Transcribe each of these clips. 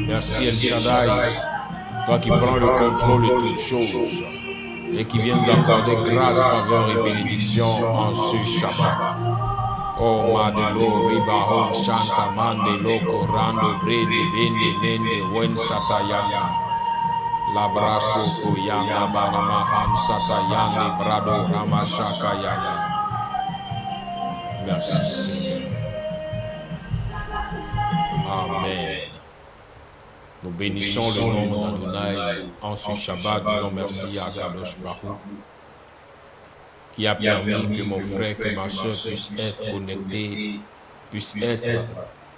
Merci El Shaddai, toi qui prends le contrôle de toutes choses et qui viens nous accorder grâce, faveur et bénédiction en ce Shabbat. Oh Madelo, Ribahon, Shanta, Mandelo, Korando, Brede, Bende, Bende, Wen Satayana, Labraso, Koyana, Banamahan, Satayana, Brado, Ramashakayana. Merci Seigneur. Amen. Nous bénissons le nom d'Adonai en ce Shabbat. Disons merci à Kadosh Baruch qui a permis que mon frère, que ma soeur puisse être connectés, puisse être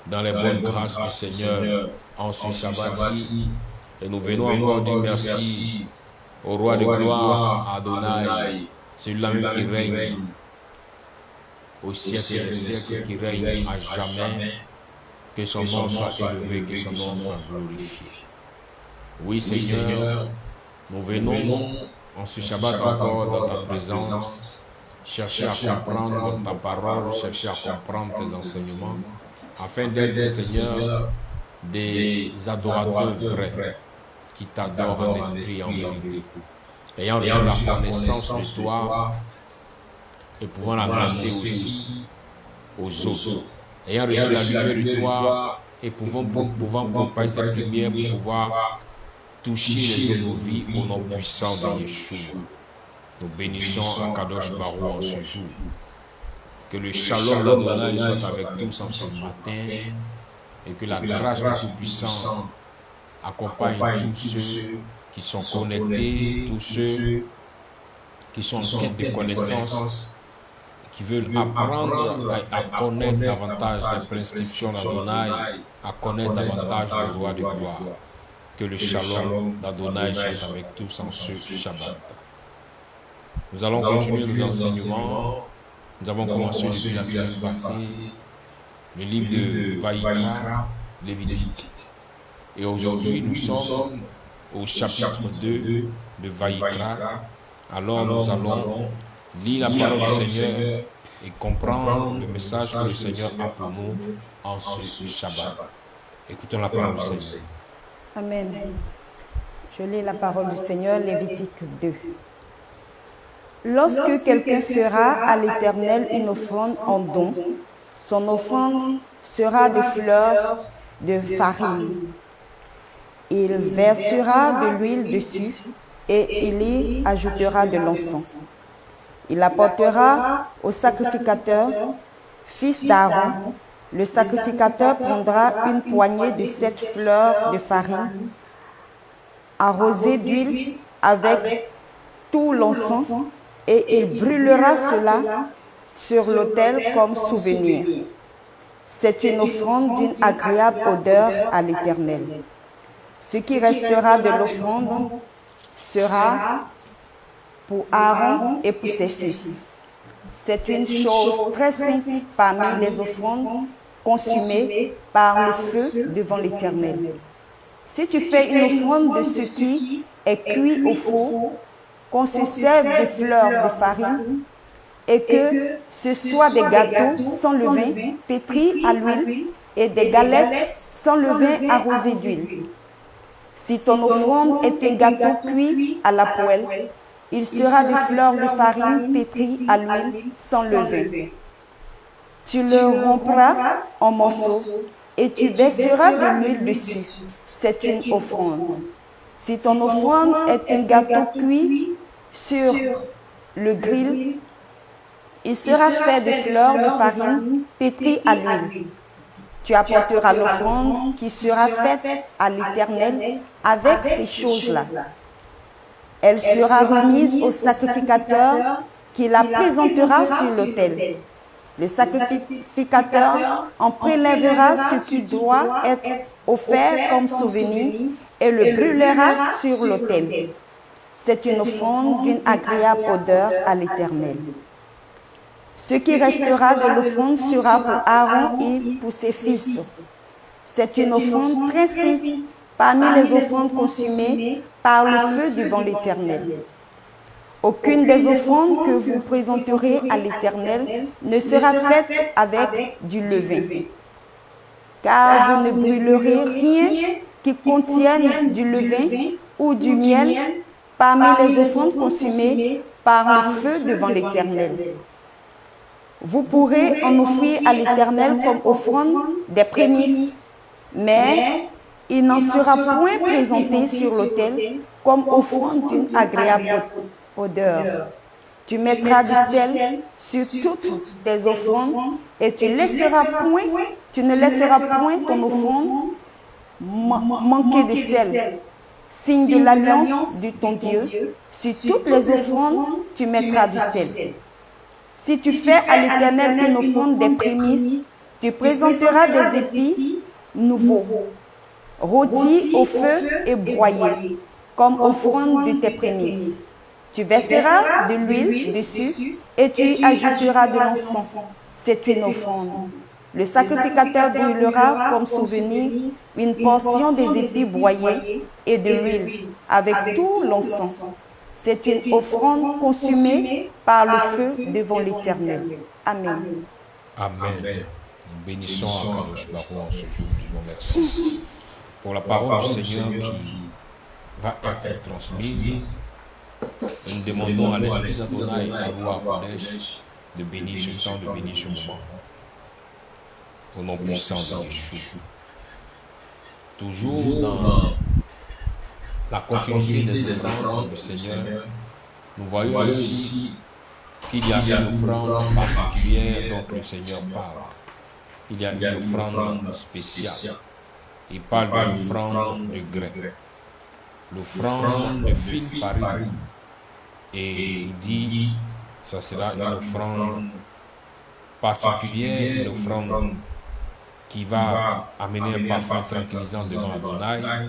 dans les bonnes grâces du Seigneur en ce Shabbat-ci. Et nous venons encore dire merci au roi de gloire, Adonai, celui-là même qui règne au siècle des siècles, qui règne à jamais. Que son nom soit élevé, que son nom soit glorifié. Oui, Seigneur, nous venons en ce Shabbat encore dans ta présence, chercher à comprendre ta parole, chercher à comprendre tes enseignements, afin d'être, Seigneur, des adorateurs vrais, qui t'adorent en esprit et en vérité. Ayant reçu la connaissance de toi et pouvant la passer aussi aux autres. Ayant reçu la lumière de toi et pouvant propager cette lumière pour pouvoir toucher les autres vies au nom puissant de Yeshua. Nous bénissons Kadosh Baruch en ce jour. Que le shalom d'Adonai soit avec tous en ce matin et que la grâce du Tout-Puissant accompagne tous ceux qui sont connectés, tous ceux qui sont en quête de connaissances, qui veulent apprendre à connaître davantage les prescriptions d'Adonai, à connaître davantage le roi de gloire. Que le shalom d'Adonai soit avec tous en ce Shabbat. Nous allons continuer nos enseignements. Nous avons commencé depuis la semaine passée le livre de Vaïkra, Lévitique. Et aujourd'hui, nous sommes au chapitre 2 de Vaïkra. Alors nous allons lire la parole du Seigneur et comprendre le message que le Seigneur a pour nous en ce Shabbat. Écoutons la parole du Seigneur. Amen. Je lis la parole du Seigneur, Lévitique 2. Lorsque quelqu'un fera à l'Éternel une offrande en don, son offrande sera de fleurs de farine. Il versera de l'huile dessus et il y ajoutera de l'encens. Il apportera au sacrificateur, fils d'Aaron. Le sacrificateur prendra une poignée de 7 fleurs de farine arrosées d'huile avec tout l'encens et il brûlera cela sur l'autel comme souvenir. C'est une offrande d'une agréable odeur à l'Éternel. Ce qui restera de l'offrande sera pour Aaron et pour ses fils. C'est une chose très sainte parmi les offrandes consumées par le feu devant l'Éternel. Si tu fais une offrande de ce qui est cuit au four, qu'on se serve de fleurs de farine, et que ce soit des gâteaux sans levain, pétris à l'huile, et des galettes sans levain arrosées d'huile. Si ton offrande est un gâteau cuit à la poêle, il sera de fleurs de farine pétries à l'huile sans levain. Tu le rompras en morceaux et tu verseras de l'huile dessus. C'est une offrande. Si ton offrande est un gâteau cuit sur le grill, il sera fait de fleurs de farine pétries à l'huile. Tu apporteras l'offrande qui sera faite à l'Éternel avec ces choses-là. Elle sera remise au sacrificateur qui la présentera sur l'autel. Le sacrificateur en prélèvera ce qui doit être offert comme souvenir et le brûlera sur l'autel. C'est une offrande d'une agréable odeur à l'Éternel. Ce qui restera de l'offrande sera pour Aaron et pour ses fils. C'est une offrande très sainte parmi les offrandes consumées par le feu devant l'Éternel. Aucune des offrandes que vous présenterez à l'Éternel ne sera faite avec du levain, car vous ne brûlerez rien qui contienne du levain ou du miel parmi les offrandes consumées par le feu devant l'Éternel. Vous pourrez en offrir à l'Éternel comme offrande des prémices, mais il n'en sera point présenté sur l'autel comme offrande d'une agréable odeur. Tu mettras du sel sur toutes tes offrandes et tu ne laisseras point ton offrande manquer de sel. Signe de l'alliance de ton Dieu, sur toutes les offrandes, tu mettras du sel. Si tu fais à l'Éternel une offrande des prémices, tu présenteras des épis nouveaux, rôtis au feu et broyés, comme offrande de tes prémices. Tu verseras de l'huile dessus et tu y ajouteras de l'encens. C'est une offrande. Le sacrificateur brûlera comme souvenir une portion des épis broyés et de l'huile avec tout l'encens. C'est une offrande consumée par le feu devant l'Éternel. Amen. Amen. Nous bénissons Akadosh Baruch en ce jour. Disons merci pour la parole du Seigneur qui va être transmise. Nous demandons à l'Esprit d'Adonai, à Roi Kodesh, de bénir ce temps, de bénir ce moment. Au nom puissant de Yeshua. Toujours dans la continuité des offrandes du Seigneur, nous voyons ici qu'il y a une offrande particulière dont le Seigneur parle. Il y a une offrande spéciale. Il parle de l'offrande de grain, l'offrande de fine farine. Et il dit, ça sera une offrande particulière, une offrande qui va amener un parfum tranquillisant devant Adonai.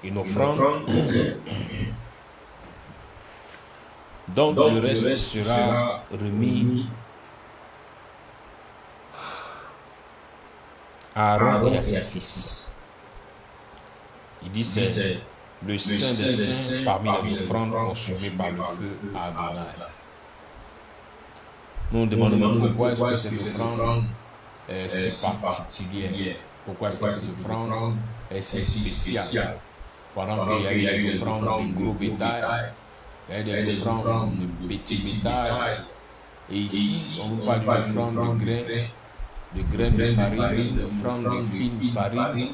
Une offrande dont le reste sera remis à Aaron et à ses fils. Il dit c'est le saint des saints parmi les offrandes consumées par le feu à Adonai. nous nous demandons pourquoi est-ce que cette offrande est si particulière. Pourquoi est-ce que cette offrande est si spéciale? Pendant qu'il y a eu des offrandes de gros bétail, il y a des offrandes de petit bétail. Et ici, on nous parle d'une offrande de graines de farine, une offrande de fine farine.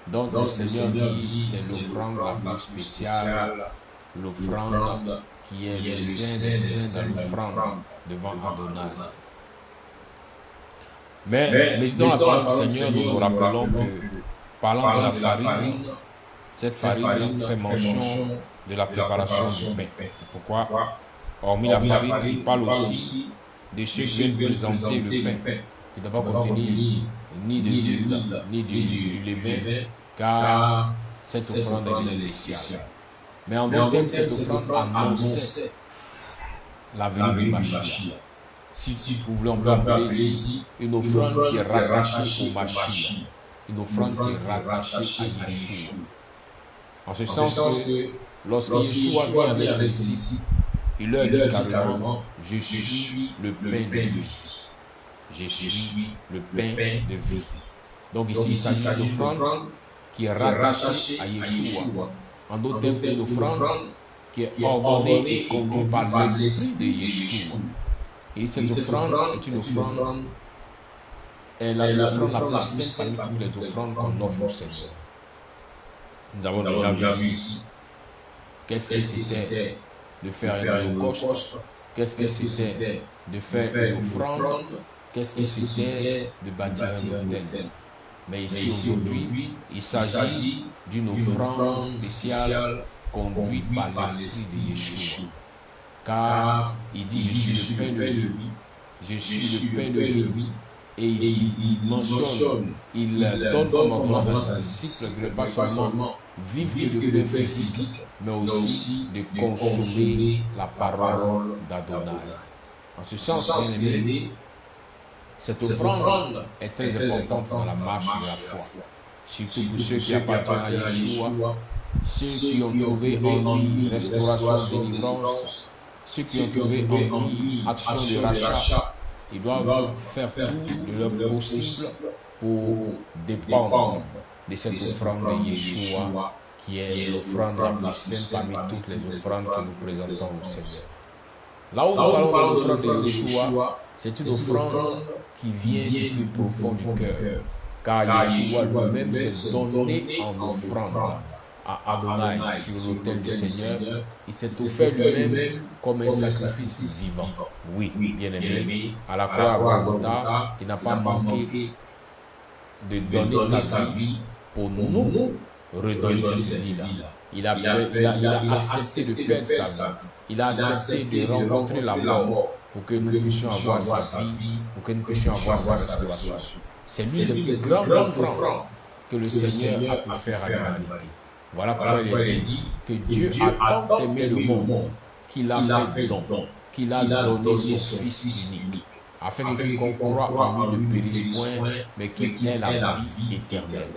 Donc le Seigneur dit c'est l'offrande la plus spéciale, l'offrande qui est le saint des saints de l'offrande devant Adonai. Mais méditons la parole du Seigneur, nous nous rappelons que, parlant de la farine, cette farine fait mention de la préparation du pain. Pourquoi? Hormis la farine, il parle aussi de ceux qui viennent présenter le pain, qui ne doit pas contenir ni de l'huile, ni du levain, car cette offrande est spéciale. Mais en d'autres termes, cette offrande annonçait la venue du Mashiach. Si vous voulez, on peut appeler ici une offrande qui est rattachée au Mashiach, une offrande qui est rattachée à Yeshua. En ce sens que lorsque Yeshua vient avec ses disciples, il leur dit carrément, je suis le pain de vie. Je suis le pain de vie. Donc ici, il s'agit d'une offrande qui est rattachée à Yeshua. En d'autres termes, une offrande qui est ordonnée et conduite par l'esprit de Yeshua. Et cette offrande est une offrande, elle est l'offrande la plus sainte parmi toutes les offrandes qu'on offre au Seigneur. Nous avons déjà vu ici qu'est-ce que c'était de faire un holocauste, qu'est-ce que c'était de faire une offrande, qu'est-ce que c'était de bâtir un autel. Mais ici aujourd'hui, il s'agit d'une offrande spéciale conduite par l'esprit de Yeshua. Car il dit, je suis le pain de vie, je suis le pain de vie. Et il mentionne, il donne comme ordonnance à ses disciples de ne pas seulement vivre de pain physique, mais aussi de consommer la parole d'Adonai. En ce sens, bien aimé, cette offrande est très importante dans la marche de la foi. Surtout pour ceux qui appartiennent à Yeshua, ceux qui ont trouvé en lui restauration, délivrance, ceux qui ont trouvé en lui action de rachat. Ils doivent faire tout de leur possible pour dépendre de cette offrande de Yeshua, qui est l'offrande la plus sainte parmi toutes les offrandes que nous présentons au Seigneur. Là où nous parlons de l'offrande de Yeshua, c'est une offrande qui vient du plus profond du cœur, car Yeshua lui-même s'est donné en offrande à Adonai sur l'autel du Seigneur. Il s'est offert lui-même comme un sacrifice vivant. Oui, bien aimé, à la croix à Golgotha, il n'a pas manqué de donner sa vie pour nous redonner cette vie-là. Il a accepté de perdre sa vie. Il a accepté de rencontrer la mort pour que nous puissions avoir sa vie, pour que nous puissions avoir sa restauration. C'est lui le plus grand offrande que le Seigneur a pu faire à l'humanité. Voilà pourquoi il est dit que Dieu a tant aimé le monde qu'il a fait don, qu'il a donné son Fils unique, afin que quiconque croit en lui ne périsse point, mais qu'il ait la vie éternelle.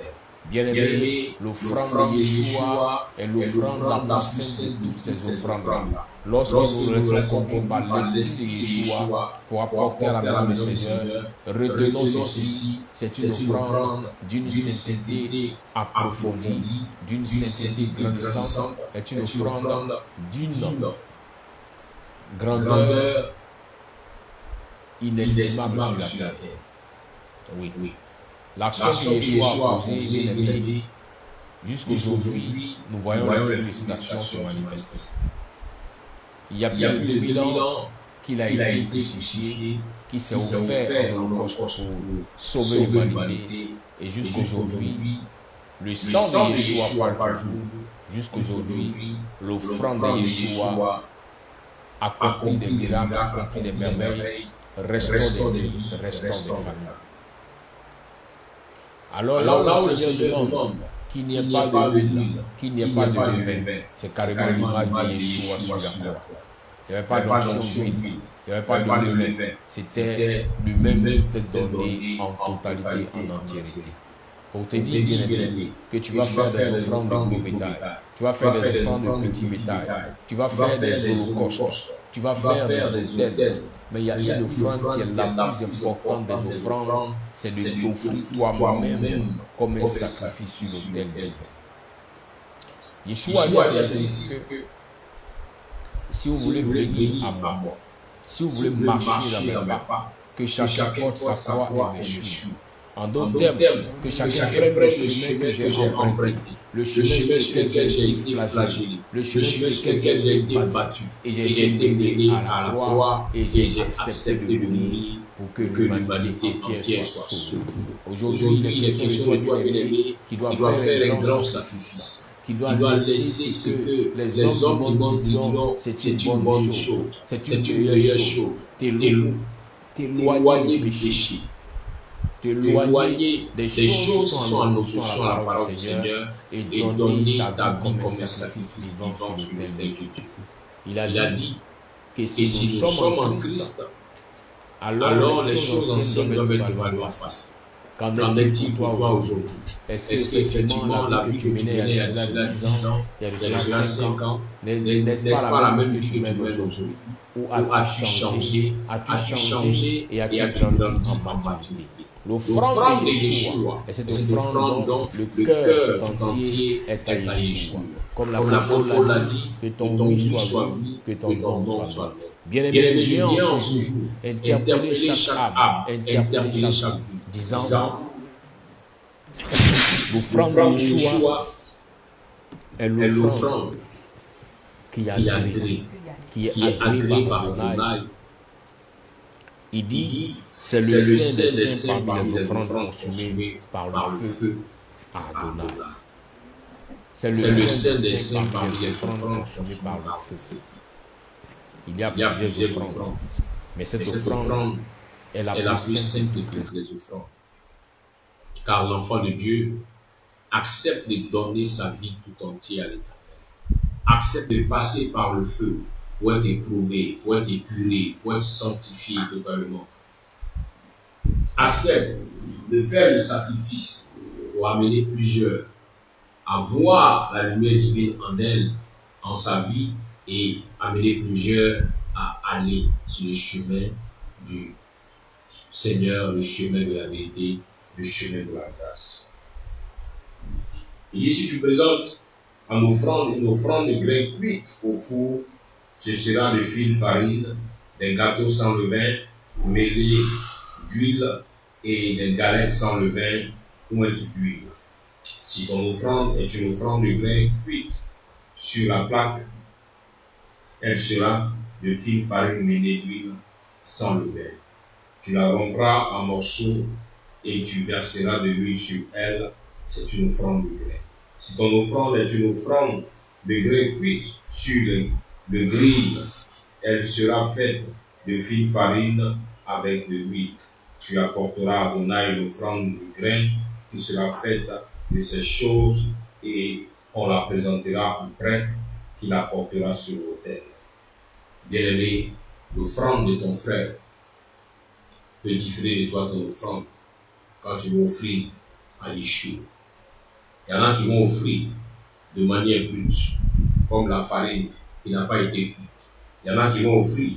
Bien aimé, l'offrande de Yeshua est l'offrande la plus sainte de toutes ces offrandes-là. Lorsque nous nous laissons conduire par l'esprit de Yeshua pour apporter à la maison du Seigneur, retenons ceci, c'est une offrande d'une sainteté approfondie, d'une sainteté grandissante, est une offrande d'une grandeur inestimable sur la terre. Oui. L'action que Yeshua a posée, bien aimé, jusqu'aujourd'hui, nous voyons le fruit de cette action se manifester. Il y a plus de 2000 ans qu'il a été crucifié, qui s'est offert en holocauste pour sauver l'humanité. Et jusqu'aujourd'hui, le sang de Yeshua parle toujours. Jusqu'aujourd'hui, l'offrande de Yeshua accomplit des miracles, accomplit des merveilles, restaure des vies, restaure des familles. Alors là où le Seigneur demande qu'il n'y ait pas de l'huile, qu'il n'y ait pas de levain, c'est carrément l'image de Yeshua sur la croix. Il n'y avait pas d'onction d'huile, il n'y avait pas de levain. C'était lui-même qui s'était donné en totalité, en entièreté. Pour te dire, bien-aimé, que tu vas faire des offrandes de gros bétail. Tu vas faire des offrandes de petit bétail. Tu vas faire des holocaustes. Tu vas faire des autels. Mais il y a une offrande qui est la plus importante des offrandes, c'est de t'offrir toi-même comme un sacrifice sur l'autel divin. Yeshua a dit que si vous voulez venir à moi, si vous voulez marcher dans mes pas, que chacun porte sa croix et me suive. En d'autres termes, que chacun prenne le chemin que j'ai emprunté, le chemin sur lequel j'ai été flagellé, le chemin sur lequel j'ai été battu, et j'ai été mené à la croix, et j'ai accepté de mourir pour que l'humanité entière soit sauvée. Aujourd'hui, il est question de toi, bien-aimé, qui doit faire un grand sacrifice, qui doit laisser ce que les hommes du monde diront, c'est une bonne chose, c'est une meilleure chose, t'éloigner du péché, t'éloigner des choses qui sont en opposition à la parole du Seigneur et donner ta vie comme un sacrifice vivant sur l'autel de Dieu. Il a dit que si nous sommes en Christ, alors les choses anciennes doivent être totalement passées. Qu'en est-il pour toi aujourd'hui? Est-ce qu'effectivement la vie que tu menais il y a déjà 10 ans, il y a déjà 5 ans, n'est-ce pas la même vie que tu mènes aujourd'hui? Ou as-tu changé? As-tu changé et as-tu grandi en maturité? L'offrande de Yeshua, et cette offrande dont le cœur tout entier est à Yeshua. Comme l'apôtre l'a dit, que ton oui soit oui, que ton non soit non. Bien-aimé, viens en ce jour, interpeller chaque âme, interpeller chaque vie, disant, l'offrande de Yeshua est l'offrande qui est agréée par Adonai. Il dit, c'est le saint des saints parmi les offrandes consumées par le feu à Adonai. C'est le saint des saints parmi les offrandes consumées par le feu. Il y a plusieurs offrandes, mais cette offrande est la plus sainte de toutes les offrandes. Car l'enfant de Dieu accepte de donner sa vie tout entière à l'Éternel. Accepte de passer par le feu pour être éprouvé, pour être épuré, pour être sanctifié totalement. Accepte de faire le sacrifice pour amener plusieurs à voir la lumière divine en elle, en sa vie, et amener plusieurs à aller sur le chemin du Seigneur, le chemin de la vérité, le chemin de la grâce. Il dit, si tu présentes une offrande de grains cuites au four, ce sera de fines farine, des gâteaux sans levain, mêlés d'huile et des galettes sans levain ou d'huile. Si ton offrande est une offrande de grains cuites sur la plaque, elle sera de fine farine mêlée d'huile sans levain. Tu la rompras en morceaux et tu verseras de l'huile sur elle. C'est une offrande de grains. Si ton offrande est une offrande de grains cuites sur le grill, elle sera faite de fine farine avec de l'huile. Tu apporteras à Adonai l'offrande de grains qui sera faite de ces choses et on la présentera au prêtre qui la portera sur l'autel. Bien-aimé, l'offrande de ton frère peut différer de toi ton offrande quand tu vas offrir à Yeshua. Il y en a qui vont offrir de manière brute, comme la farine qui n'a pas été cuite. Il y en a qui vont offrir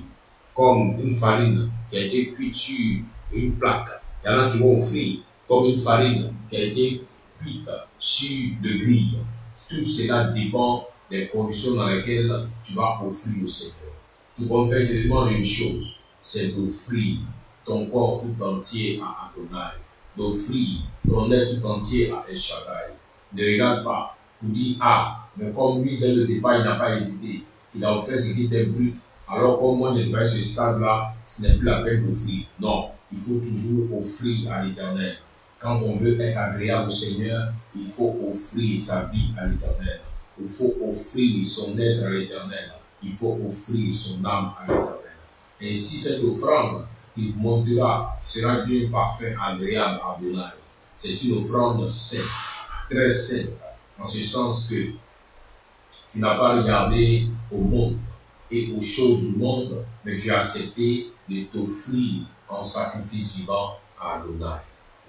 comme une farine qui a été cuite sur une plaque. Il y en a qui vont offrir comme une farine qui a été cuite sur le grill. Tout cela dépend des conditions dans lesquelles tu vas offrir au Seigneur. Tout comme fait, je te demande une chose, c'est d'offrir ton corps tout entier à Adonai, d'offrir ton être tout entier à El Shaddai. Ne regarde pas pour dire, ah, mais comme lui, dès le départ, il n'a pas hésité, il a offert ce qui était brut, alors comme moi, je n'ai pas ce stade-là, ce n'est plus la peine d'offrir. Non, il faut toujours offrir à l'Éternel. Quand on veut être agréable au Seigneur, il faut offrir sa vie à l'Éternel. Il faut offrir son être à l'Éternel. Il faut offrir son âme à l'Éternel. Et si cette offrande qui montera sera bien parfait, agréable à Adonai, c'est une offrande sainte, très sainte, en ce sens que tu n'as pas regardé au monde et aux choses du monde, mais tu as accepté de t'offrir en sacrifice vivant à Adonai.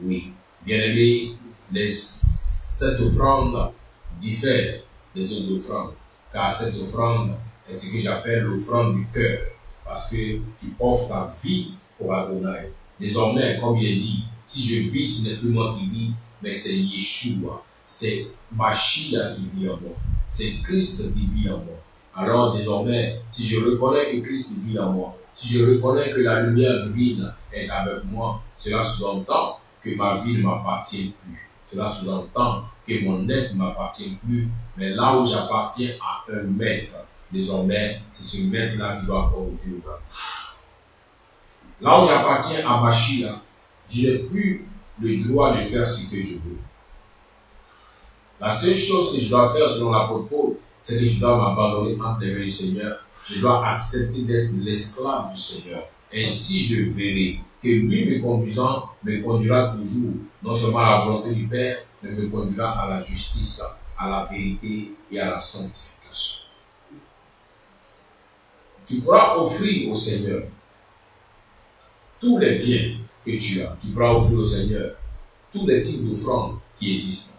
Oui, bien-aimé, cette offrande diffère des autres offrandes, car cette offrande est ce que j'appelle l'offrande du cœur, parce que tu offres ta vie pour Adonai. Désormais, comme il est dit, si je vis, ce n'est plus moi qui vis, mais c'est Yeshua, c'est Mashiach qui vit en moi, c'est Christ qui vit en moi. Alors désormais, si je reconnais que Christ vit en moi, si je reconnais que la lumière divine est avec moi, cela sous-entend que ma vie ne m'appartient plus. Cela sous-entend que mon être ne m'appartient plus, mais là où j'appartiens à un maître, désormais, c'est ce maître-là qui doit conduire ma vie. Là où j'appartiens à Mashiach, je n'ai plus le droit de faire ce que je veux. La seule chose que je dois faire selon l'apôtre Paul, c'est que je dois m'abandonner entre les mains du Seigneur. Je dois accepter d'être l'esclave du Seigneur. Ainsi, je verrai que lui me conduisant me conduira toujours, non seulement à la volonté du Père, mais me conduira à la justice, à la vérité et à la sanctification. Tu pourras offrir au Seigneur tous les biens que tu as. Tu pourras offrir au Seigneur tous les types d'offrandes qui existent.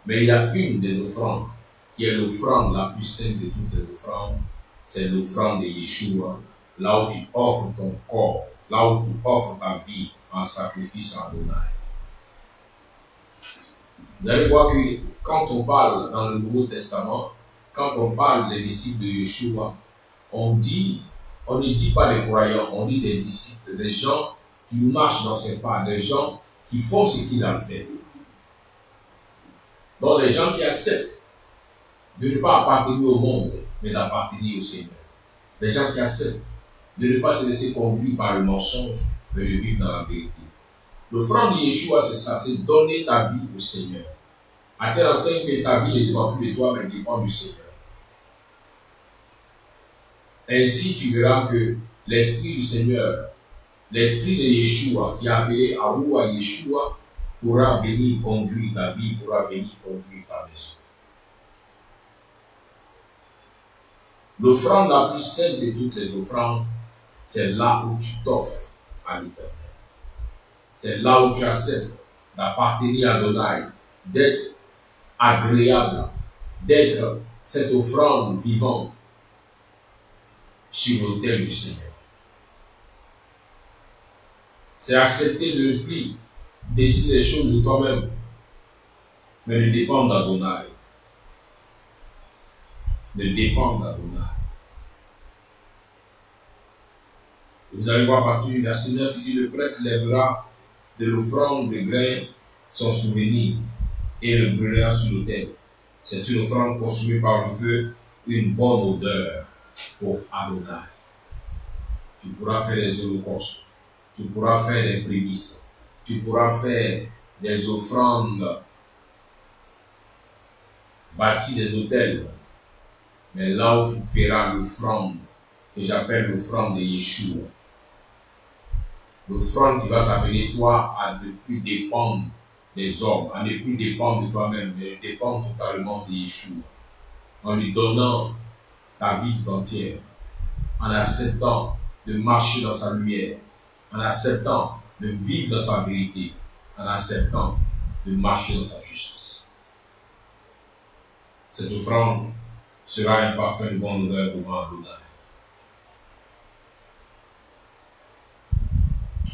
Mais il y a une des offrandes qui est l'offrande la plus sainte de toutes les offrandes, c'est l'offrande de Yeshua, là où tu offres ton corps, là où tu offres ta vie en sacrifice à Adonai. Vous allez voir que quand on parle dans le Nouveau Testament, quand on parle des disciples de Yeshua, on ne dit pas des croyants, on dit des disciples, des gens qui marchent dans ses pas, des gens qui font ce qu'il a fait. Donc les gens qui acceptent de ne pas appartenir au monde, mais d'appartenir au Seigneur. Les gens qui acceptent de ne pas se laisser conduire par le mensonge, mais de vivre dans la vérité. L'offrande de Yeshua, c'est ça, c'est donner ta vie au Seigneur. À telle enseigne que ta vie ne dépend plus de toi, mais dépend du Seigneur. Ainsi, tu verras que l'Esprit du Seigneur, l'Esprit de Yeshua, qui a appelé à Yeshua, pourra venir conduire ta vie, pourra venir conduire ta maison. L'offrande la plus sainte de toutes les offrandes, c'est là où tu t'offres à l'Éternel. C'est là où tu acceptes d'appartenir à Adonai, d'être agréable, d'être cette offrande vivante sur l'autel du Seigneur. C'est accepter de ne plus décider les choses de toi-même, mais de dépendre d'Adonai. De dépendre d'Adonai. Vous allez voir à partir du verset 9, il dit, le prêtre lèvera de l'offrande de grains son souvenir et le brûlera sur l'autel. C'est une offrande consumée par le feu, une bonne odeur pour Adonai. Tu pourras faire des holocaustes, tu pourras faire des prémices, tu pourras faire des offrandes, bâtir des autels. Mais là où tu feras l'offrande, que j'appelle l'offrande de Yeshua, l'offrande qui va t'amener toi à ne plus dépendre des hommes, à ne plus dépendre de toi-même, mais dépendre totalement de Yeshua, en lui donnant ta vie entière, en acceptant de marcher dans sa lumière, en acceptant de vivre dans sa vérité, en acceptant de marcher dans sa justice. Cette offrande sera un parfum de bonne odeur devant Adonai.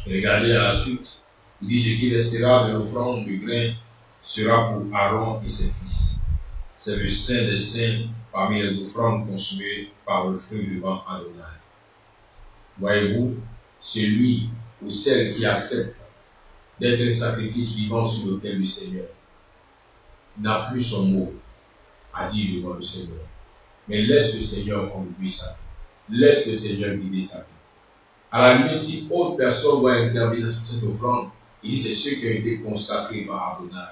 Regardez à la suite, il dit ce qui restera de l'offrande de grain sera pour Aaron et ses fils. C'est le saint des saints parmi les offrandes consumées par le feu devant Adonai. Voyez-vous, celui ou celle qui accepte d'être un sacrifice vivant sur l'autel du Seigneur n'a plus son mot à dire devant le Seigneur. Mais laisse le Seigneur conduire sa vie. Laisse le Seigneur guider sa vie. À la limite, si autre personne doit intervenir sur cette offrande, il dit c'est ceux qui ont été consacrés par Adonai.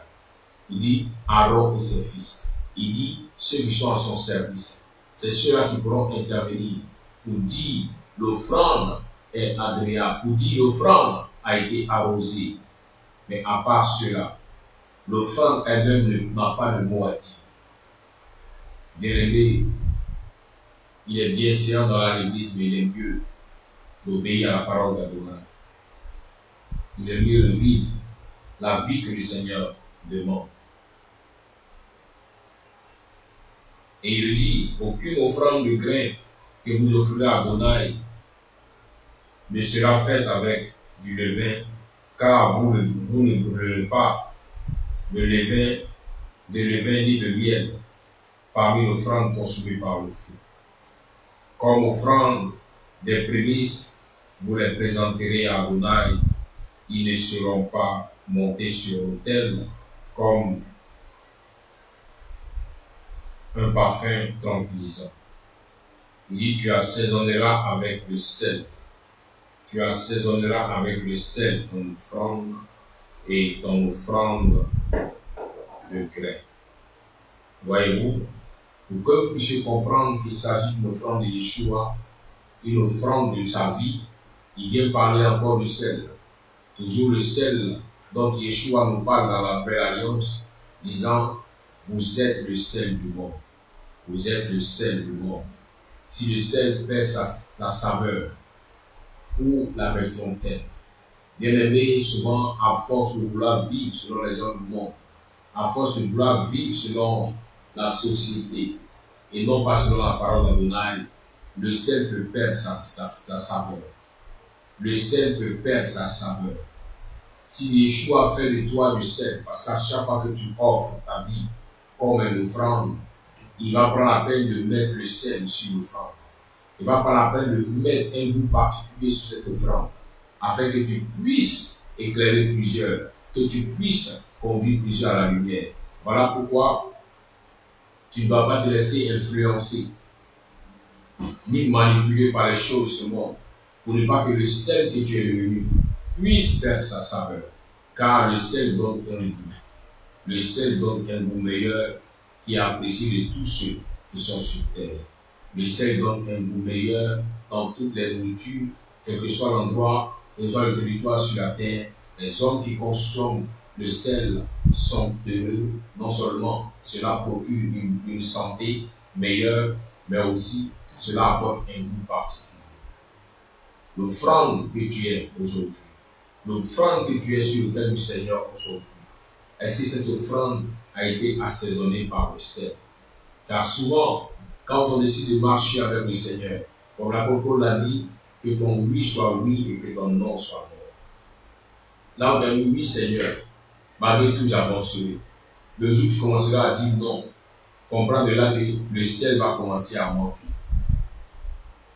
Il dit Aaron et ses fils. Il dit ceux qui sont à son service. C'est ceux-là qui pourront intervenir pour dire l'offrande est agréable, pour dire l'offrande a été arrosée. Mais à part cela, l'offrande elle-même n'a pas de mot à dire. Bien-aimé, il est bien séant dans l'église, mais il est mieux d'obéir à la parole d'Adonai. Il est mieux de vivre la vie que le Seigneur demande. Et il dit, aucune offrande de grain que vous offrez à Adonai ne sera faite avec du levain, car vous ne brûlerez pas de levain ni de miel parmi l'offrande consumée par le feu. Comme offrande des prémices, vous les présenterez à Adonai. Ils ne seront pas montés sur l'autel comme un parfum tranquillisant. Il dit, tu assaisonneras avec le sel. Tu assaisonneras avec le sel ton offrande et ton offrande de grain. Voyez-vous, pour que vous puissiez comprendre qu'il s'agit d'une offrande de Yeshua, une offrande de sa vie, il vient parler encore du sel. Toujours le sel dont Yeshua nous parle dans la Nouvelle Alliance, disant, vous êtes le sel du monde. Vous êtes le sel du monde. Si le sel perd sa saveur, où la mettront-elle? Bien-aimés, souvent, à force de vouloir vivre selon les hommes du monde, à force de vouloir vivre selon la société, et non pas selon la parole d'Adonai, le sel peut perdre sa saveur. Le sel peut perdre sa saveur. Si Yeshua fait de toi du sel, parce qu'à chaque fois que tu offres ta vie comme une offrande, il va prendre la peine de mettre le sel sur l'offrande. Il va prendre la peine de mettre un goût particulier sur cette offrande, afin que tu puisses éclairer plusieurs, que tu puisses conduire plusieurs à la lumière. Voilà pourquoi tu ne dois pas te laisser influencer, ni manipuler par les choses de ce monde, pour ne pas que le sel que tu es devenu puisse perdre sa saveur. Car le sel donne un goût. Le sel donne un goût meilleur qui est apprécié de tous ceux qui sont sur terre. Le sel donne un goût meilleur dans toutes les nourritures, quel que soit l'endroit, quel que soit le territoire sur la terre. Les hommes qui consomment le sel sont heureux. Non seulement cela procure une santé meilleure, mais aussi cela apporte un goût particulier. L'offrande que tu es aujourd'hui, l'offrande que tu es sur l'autel du Seigneur aujourd'hui, est-ce que cette offrande a été assaisonnée par le sel? Car souvent, quand on décide de marcher avec le Seigneur, comme l'apôtre Paul l'a dit, que ton oui soit oui et que ton non soit non. Là où tu as dit oui, Seigneur, malgré tout j'avancerai. Le jour où tu commenceras à dire non, comprends de là que le sel va commencer à manquer.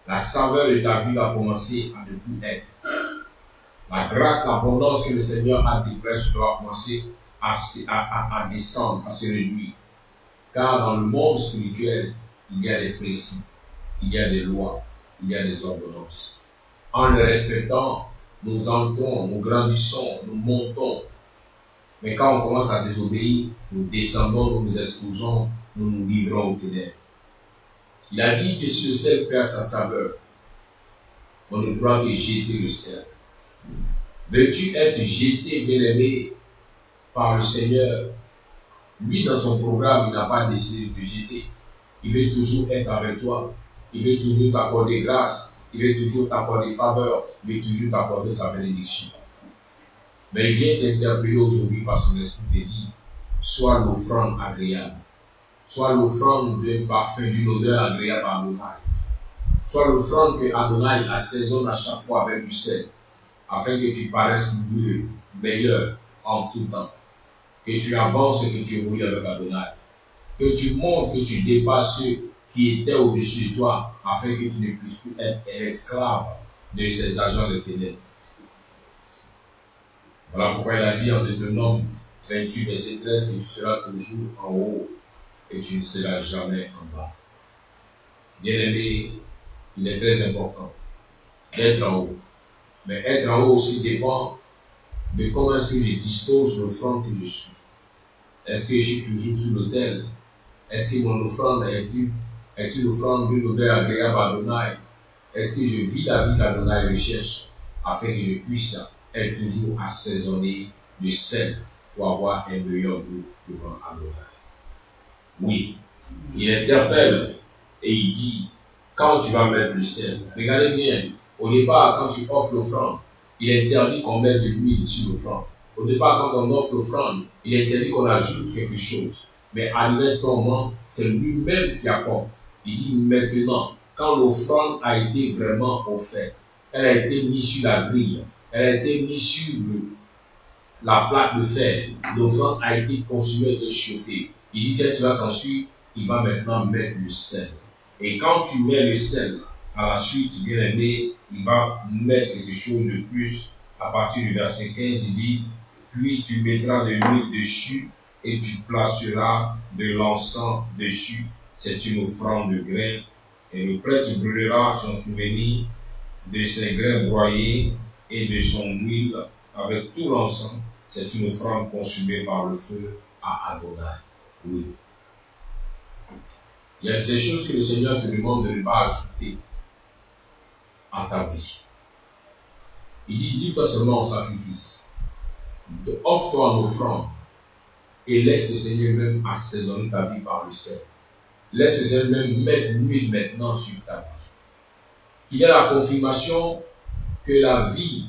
La saveur de ta vie va commencer à ne plus être. La grâce, l'abondance que le Seigneur a déclarée sur toi va commencer à descendre, à se réduire. Car dans le monde spirituel, il y a des principes, il y a des lois, il y a des ordonnances. En les respectant, nous entrons, nous grandissons, nous montons. Mais quand on commence à désobéir, nous descendons, nous nous exposons, nous nous livrons aux ténèbres. Il a dit que si le sel perd sa saveur, on ne pourra que jeter le sel. Veux-tu être jeté, bien-aimé, par le Seigneur? Lui, dans son programme, il n'a pas décidé de te jeter. Il veut toujours être avec toi. Il veut toujours t'accorder grâce. Il veut toujours t'accorder faveur. Il veut toujours t'accorder sa bénédiction. Mais il vient t'interpeller aujourd'hui par son esprit te dit, sois l'offrande agréable. Sois l'offrande d'un parfum, d'une odeur agréable à Adonai. Sois l'offrande que Adonai assaisonne à chaque fois avec du sel, afin que tu paraisses mieux, meilleur en tout temps. Que tu avances et que tu évolues avec Adonai. Que tu montres que tu dépasses ceux qui étaient au-dessus de toi, afin que tu ne puisses plus être esclave de ces agents de ténèbres. Voilà pourquoi il a dit en Deutéronome 28, verset 13, que tu seras toujours en haut et tu ne seras jamais en bas. Bien-aimé, il est très important d'être en haut. Mais être en haut aussi dépend de comment est-ce que je dispose de l'offrande que je suis. Est-ce que je suis toujours sur l'autel? Est-ce que mon offrande est une offrande d'une odeur agréable à Adonai? Est-ce que je vis la vie qu'Adonai recherche afin que je puisse être toujours assaisonné de sel pour avoir un meilleur goût devant Adonai? Oui, il interpelle et il dit, quand tu vas mettre le sel, regardez bien, au départ, quand tu offres l'offrande, il est interdit qu'on mette de l'huile sur l'offrande. Au départ, quand on offre l'offrande, il est interdit qu'on ajoute quelque chose. Mais à l'instant moment, c'est lui-même qui apporte. Il dit maintenant, quand l'offrande a été vraiment offerte, elle a été mise sur la grille, elle a été mise sur la plaque de fer, l'offrande a été consumée et chauffée. Il dit qu'est-ce qui va s'ensuivre? Il va maintenant mettre le sel. Et quand tu mets le sel, à la suite, bien aimé, il va mettre quelque chose de plus. À partir du verset 15, il dit, puis tu mettras de l'huile dessus et tu placeras de l'encens dessus. C'est une offrande de grains. Et le prêtre brûlera son souvenir de ses grains broyés et de son huile avec tout l'encens. C'est une offrande consumée par le feu à Adonai. Oui. Il y a ces choses que le Seigneur te demande de ne pas ajouter à ta vie. Il dit, livre-toi seulement en sacrifice. Offre-toi en offrande et laisse le Seigneur même assaisonner ta vie par le sel. Laisse le Seigneur même mettre l'huile maintenant sur ta vie. Qu'il y ait la confirmation que la vie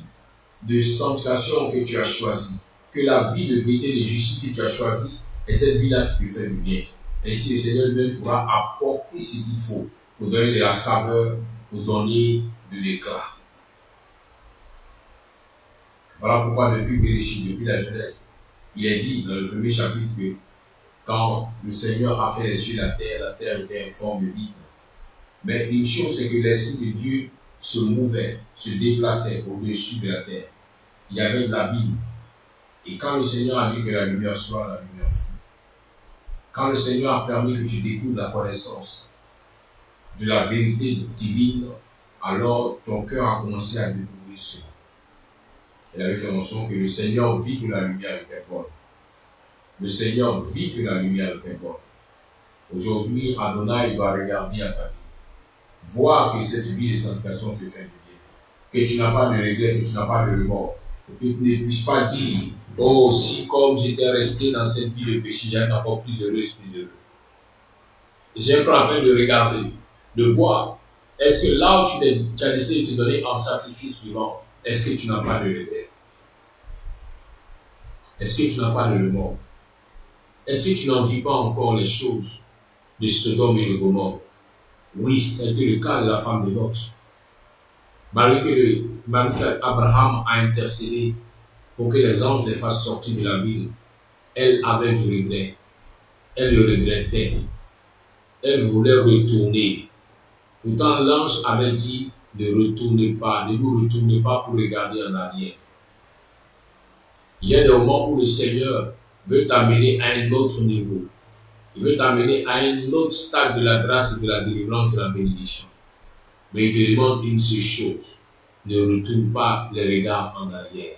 de sanctification que tu as choisie, que la vie de vérité et de justice que tu as choisie, est cette vie-là qui te fait du bien. Ainsi, le Seigneur lui-même pourra apporter ce qu'il faut pour donner de la saveur, pour donner de l'éclat. Voilà pourquoi depuis Béréchit, depuis la Genèse, il est dit dans le premier chapitre que quand le Seigneur a fait les cieux et la terre était informe de vide. Mais une chose, c'est que l'Esprit de Dieu se mouvait, se déplaçait au-dessus de la terre. Il y avait de l'abîme. Et quand le Seigneur a dit que la lumière soit, la lumière fut. Quand le Seigneur a permis que tu découvres la connaissance de la vérité divine, alors ton cœur a commencé à découvrir cela. Il avait fait mention que le Seigneur vit que la lumière était bonne. Le Seigneur vit que la lumière était bonne. Aujourd'hui, Adonai doit regarder à ta vie. Voir que cette vie de sanctification te fait du bien. Que tu n'as pas de regret, que tu n'as pas de remords. Que tu ne puisses pas dire, oh, si comme j'étais resté dans cette vie de péché, j'allais être encore plus heureux, plus heureux. Et j'ai pris la peine de regarder, de voir, est-ce que là où tu as décidé de te donner en sacrifice vivant, est-ce que tu n'as pas de regret? Est-ce que tu n'as pas de remords? Est-ce que tu n'en vis pas encore les choses de Sodome et de Gomorrhe? Oui, ça a été le cas de la femme de Lot. Malgré qu'Abraham a intercédé pour que les anges les fassent sortir de la ville, elle avait du regret. Elle le regrettait. Elle voulait retourner. Pourtant, l'ange avait dit ne retournez pas, ne vous retournez pas pour regarder en arrière. Il y a des moments où le Seigneur veut t'amener à un autre niveau. Il veut t'amener à un autre stade de la grâce et de la délivrance de la bénédiction. Mais il te demande une seule chose. Ne retourne pas les regards en arrière.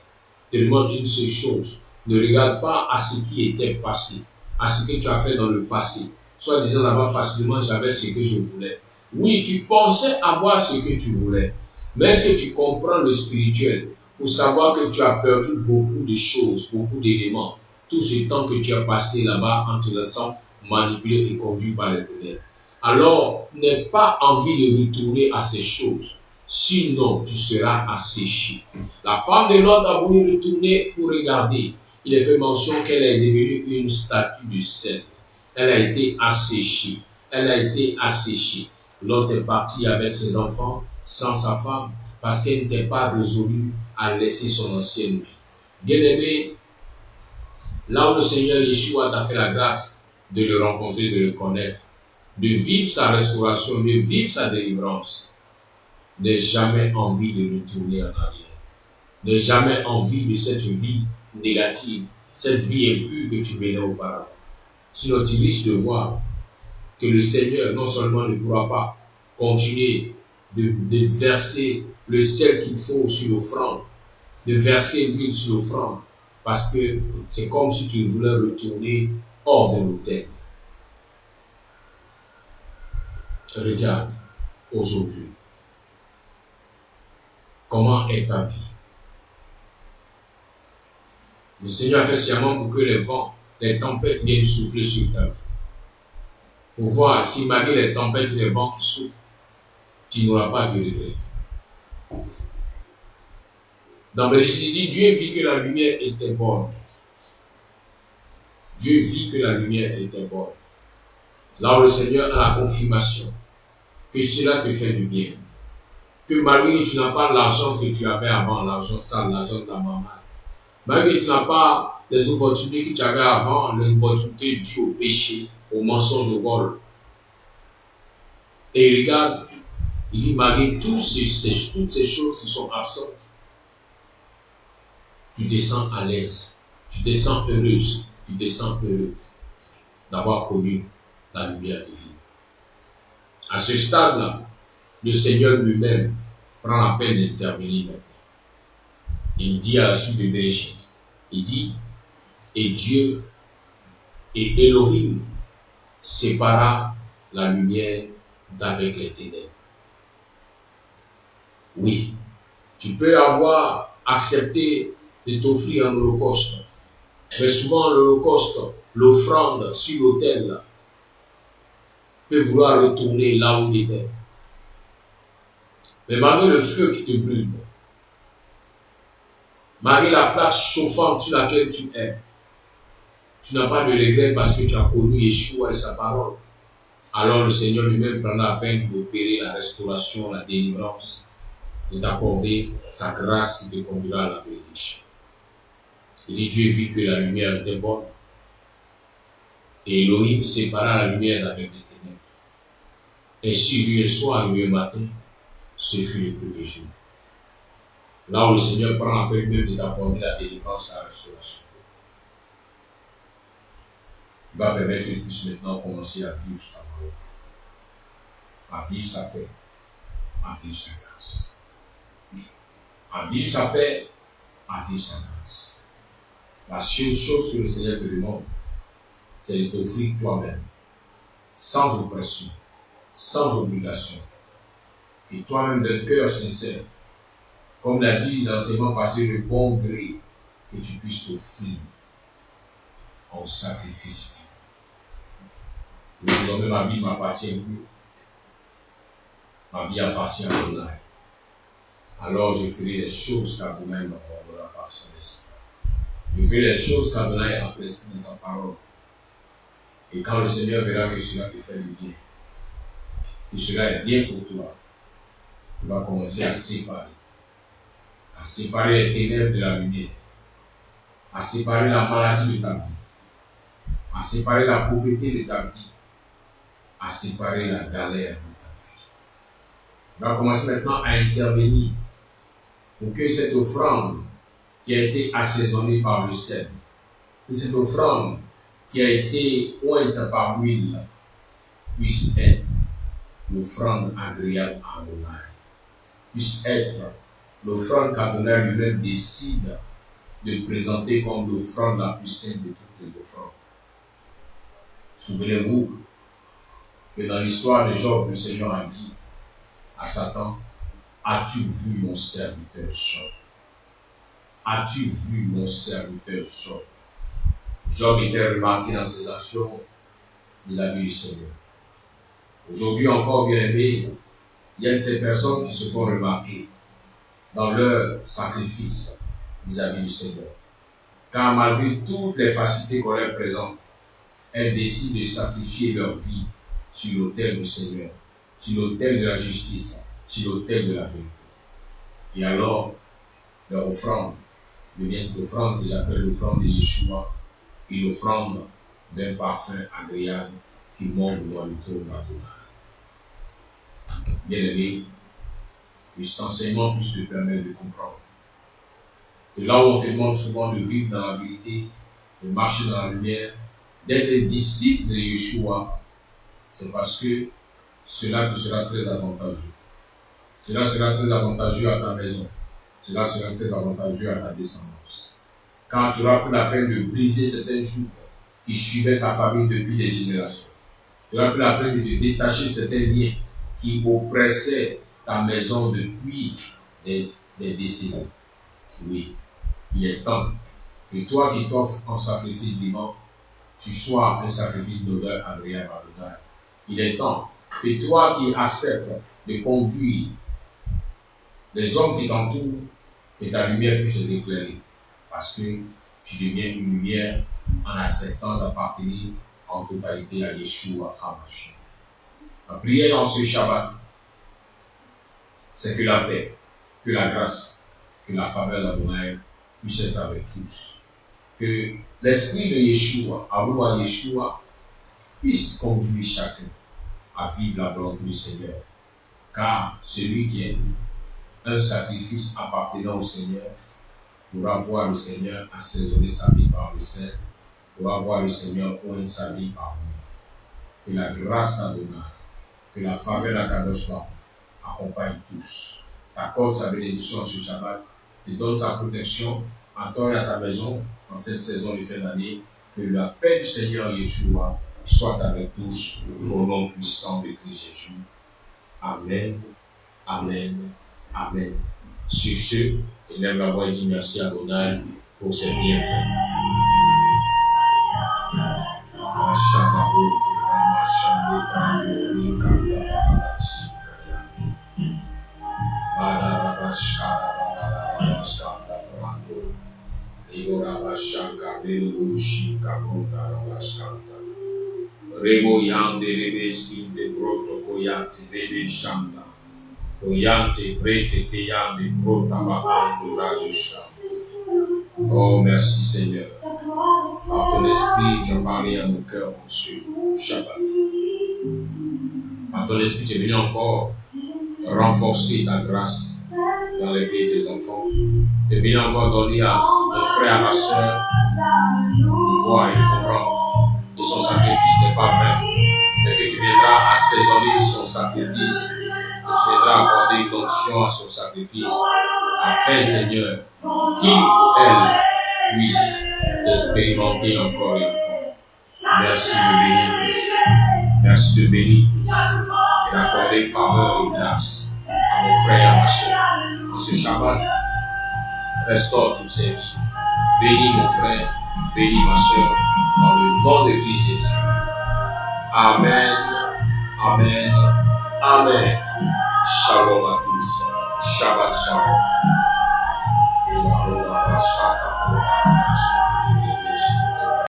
Il te demande une seule chose. Ne regarde pas à ce qui était passé, à ce que tu as fait dans le passé. Soit disant là-bas facilement, j'avais ce que je voulais. Oui, tu pensais avoir ce que tu voulais. Mais est-ce que tu comprends le spirituel pour savoir que tu as perdu beaucoup de choses, beaucoup d'éléments, tout ce temps que tu as passé là-bas en te laissant manipuler et conduit par les ténèbres. Alors, n'aie pas envie de retourner à ces choses, sinon tu seras asséché. La femme de Lot a voulu retourner pour regarder. Il est fait mention qu'elle est devenue une statue de sel. Elle a été asséchée. Elle a été asséchée. Lot est parti avec ses enfants, sans sa femme, parce qu'elle n'était pas résolue à laisser son ancienne vie. Bien-aimé, là où le Seigneur Yeshua t'a fait la grâce de le rencontrer, de le connaître, de vivre sa restauration, de vivre sa délivrance, n'aie jamais envie de retourner en arrière. N'aie jamais envie de cette vie négative, cette vie impure que tu menais auparavant. Sinon, tu risques de voir que le Seigneur, non seulement ne pourra pas continuer de verser le sel qu'il faut sur l'offrande, de verser l'huile sur l'offrande, parce que c'est comme si tu voulais retourner hors de l'autel. Regarde aujourd'hui comment est ta vie. Le Seigneur a fait sciemment pour que les vents, les tempêtes viennent souffler sur ta vie. Pour voir si malgré les tempêtes et les vents qui soufflent, tu n'auras pas de regret. Dans Bereshit, il dit, Dieu vit que la lumière était bonne. Dieu vit que la lumière était bonne. Là où le Seigneur a la confirmation que cela te fait du bien. Que malgré que tu n'as pas l'argent que tu avais avant, l'argent sale, l'argent de la maman, malgré que tu n'as pas les opportunités que tu avais avant, les opportunités dues au péché, au mensonge, au vol. Et regarde, il dit, malgré toutes ces choses qui sont absentes, tu te sens à l'aise, tu te sens heureuse, tu te sens heureux d'avoir connu la lumière divine. À ce stade-là, le Seigneur lui-même prend la peine d'intervenir maintenant. Il dit à la suite de Bereshit, il dit, et Dieu et Elohim sépara la lumière d'avec les ténèbres. Oui, tu peux avoir accepté de t'offrir un holocauste, mais souvent l'holocauste, l'offrande sur l'autel, peut vouloir retourner là où il était. Mais malgré le feu qui te brûle, malgré la place chauffante sur laquelle tu es, tu n'as pas de regret parce que tu as connu Yeshua et sa parole. Alors le Seigneur lui-même prendra la peine d'opérer la restauration, la délivrance, de t'accorder sa grâce qui te conduira à la bénédiction. Il dit, Dieu vit que la lumière était bonne, et Elohim sépara la lumière d'avec les ténèbres. Ainsi, lui et soir, lui et matin, ce fut le premier jour. Là où le Seigneur prend la peine même de t'accorder la délivrance et la restauration. Il va permettre que tu puisses maintenant commencer à vivre sa volonté, à vivre sa paix, à vivre sa grâce. À vivre sa paix, à vivre sa grâce. La seule chose que le Seigneur te demande, c'est de t'offrir toi-même, sans oppression, sans obligation, et toi-même d'un cœur sincère, comme l'a dit l'enseignement passé, le bon gré, que tu puisses t'offrir en sacrifice. Désormais, ma vie ne m'appartient plus. Ma vie appartient à Adonai. Alors je ferai les choses qu'Adonai m'accordera par son esprit. Je ferai les choses qu'Adonai a prescrites dans sa parole. Et quand le Seigneur verra que cela te fait du bien, que cela est bien pour toi, il va commencer à séparer les ténèbres de la lumière, à séparer la maladie de ta vie, à séparer la pauvreté de ta vie, à séparer la galère de ta vie. Il va commencer maintenant à intervenir pour que cette offrande qui a été assaisonnée par le sel, que cette offrande qui a été ointe par l'huile, puisse être l'offrande agréable à Adonai, puisse être l'offrande qu'Adonai lui-même décide de présenter comme l'offrande la plus sainte de toutes les offrandes. Souvenez-vous que dans l'histoire de Job, le Seigneur a dit à Satan, as-tu vu mon serviteur Job? As-tu vu mon serviteur Job? Job était remarqué dans ses actions vis-à-vis du Seigneur. Aujourd'hui encore, bien aimé, il y a de ces personnes qui se font remarquer dans leur sacrifice vis-à-vis du Seigneur. Car malgré toutes les facilités qu'on leur présente, elles décident de sacrifier leur vie sur l'autel du Seigneur, sur l'autel de la justice, sur l'autel de la vérité. Et alors, leur offrande devient cette offrande que j'appelle l'offrande de Yeshua, et l'offrande d'un parfum agréable qui monte devant le trône d'Adonai. Bien-aimé, que cet enseignement puisse te permettre de comprendre que là où on te demande souvent de vivre dans la vérité, de marcher dans la lumière, d'être un disciple de Yeshua, c'est parce que cela te sera très avantageux. Cela sera très avantageux à ta maison. Cela sera très avantageux à ta descendance. Quand tu auras pris la peine de briser certains jougs qui suivaient ta famille depuis des générations. Tu auras pris la peine de te détacher de certains liens qui oppressaient ta maison depuis des décennies. Oui, il est temps que toi qui t'offres un sacrifice vivant, tu sois un sacrifice d'odeur agréable à Adonai. Il est temps que toi qui acceptes de conduire les hommes qui t'entourent Que ta lumière puisse éclairer. Parce que tu deviens une lumière en acceptant d'appartenir en totalité à Yeshua HaMashiach. Ma prière en ce Shabbat, c'est que la paix, que la grâce, que la faveur d'Adonai puisse être avec tous. Que l'esprit de Yeshua, à Yeshua, puisse conduire chacun à vivre la volonté du Seigneur. Car celui qui est un sacrifice appartenant au Seigneur pourra voir le Seigneur assaisonner sa vie par le sel, pourra voir le Seigneur oindre sa vie par lui. Que la grâce d'Adonai, que la faveur d'Akadosh Baruch accompagne tous. T'accorde sa bénédiction ce Shabbat, te donne sa protection à toi et à ta maison en cette saison de fin d'année. Que la paix du Seigneur Yeshua soit avec tous au nom puissant de Christ Jésus. Amen, amen, amen. Sur ce, élève la voix et dit merci à Adonai pour ses bienfaits. Rebo yande rebe skinte broto koyante rebe shanda koyante brete keyande brota bahando radusha. Oh merci Seigneur, par ton esprit tu as parlé à nos cœurs en ce Shabbat. Par ton esprit tu es venu encore renforcer ta grâce dans les vies de tes enfants. Tu es venu encore donner à mon frère, à ma soeur, de voir et de comprendre que son sacrifice n'est pas vain, mais que tu viendras assaisonner son sacrifice, que tu viendras accorder une onction à son sacrifice, afin, Seigneur, qu'il ou elle puisse expérimenter encore et encore. Merci de bénir tous. Merci de bénir tous et d'accorder faveur et grâce à mon frère et à ma soeur. En ce Shabbat, restaure toutes ces vies. Bénis mon frère, bénis ma soeur, dans le nom de Christ Jésus. Amen, amen, amen. Shalom à tous. Shabbat shalom.